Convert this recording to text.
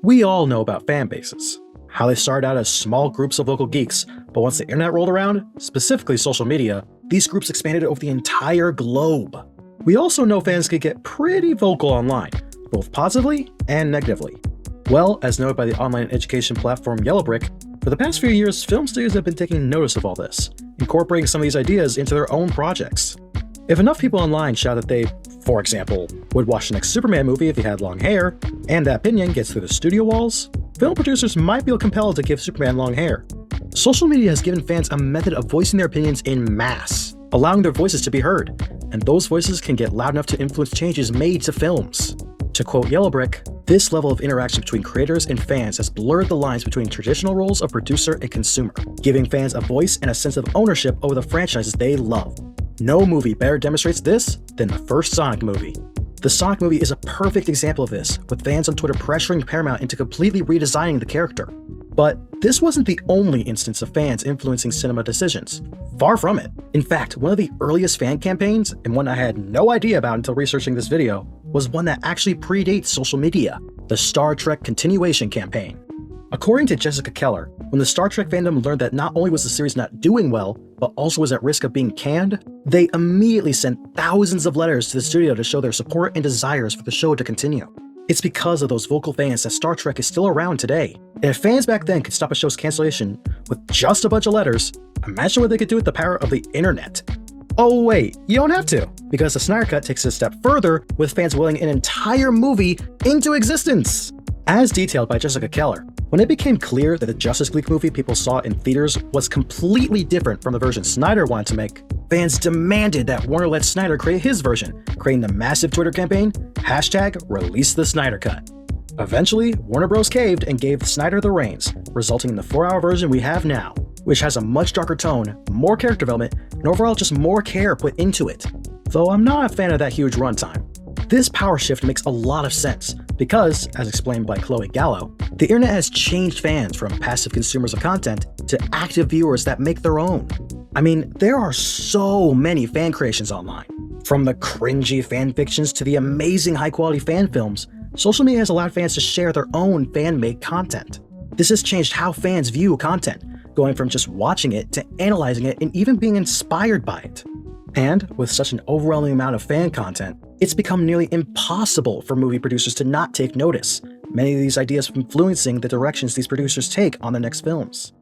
We all know about fan bases, how they started out as small groups of local geeks, but once the internet rolled around, specifically social media, these groups expanded over the entire globe. We also know fans can get pretty vocal online, both positively and negatively. Well, as noted by the online education platform Yellowbrick, for the past few years, film studios have been taking notice of all this, incorporating some of these ideas into their own projects. If enough people online shout that they, for example, would watch the next Superman movie if he had long hair, and that opinion gets through the studio walls, film producers might feel compelled to give Superman long hair. Social media has given fans a method of voicing their opinions in mass, allowing their voices to be heard, and those voices can get loud enough to influence changes made to films. To quote Yellowbrick, this level of interaction between creators and fans has blurred the lines between traditional roles of producer and consumer, giving fans a voice and a sense of ownership over the franchises they love. No movie better demonstrates this than the first Sonic movie. The Sonic movie is a perfect example of this, with fans on Twitter pressuring Paramount into completely redesigning the character. But this wasn't the only instance of fans influencing cinema decisions. Far from it. In fact, one of the earliest fan campaigns, and one I had no idea about until researching this video, was one that actually predates social media, the Star Trek Continuation campaign. According to Jessica Keller, when the Star Trek fandom learned that not only was the series not doing well, but also was at risk of being canned, they immediately sent thousands of letters to the studio to show their support and desires for the show to continue. It's because of those vocal fans that Star Trek is still around today. And if fans back then could stop a show's cancellation with just a bunch of letters, imagine what they could do with the power of the internet. Oh wait, you don't have to, because the Snyder Cut takes it a step further with fans willing an entire movie into existence. As detailed by Jessica Keller, when it became clear that the Justice League movie people saw in theaters was completely different from the version Snyder wanted to make, fans demanded that Warner let Snyder create his version, creating the massive Twitter campaign, #ReleaseTheSnyderCut. Eventually, Warner Bros. Caved and gave Snyder the reins, resulting in the 4-hour version we have now, which has a much darker tone, more character development, and overall just more care put into it. Though I'm not a fan of that huge runtime. This power shift makes a lot of sense because, as explained by Chloe Gallo, the internet has changed fans from passive consumers of content to active viewers that make their own. I mean, there are so many fan creations online. From the cringy fan fictions to the amazing high-quality fan films, social media has allowed fans to share their own fan-made content. This has changed how fans view content, going from just watching it to analyzing it and even being inspired by it. And with such an overwhelming amount of fan content, it's become nearly impossible for movie producers to not take notice, many of these ideas influencing the directions these producers take on their next films.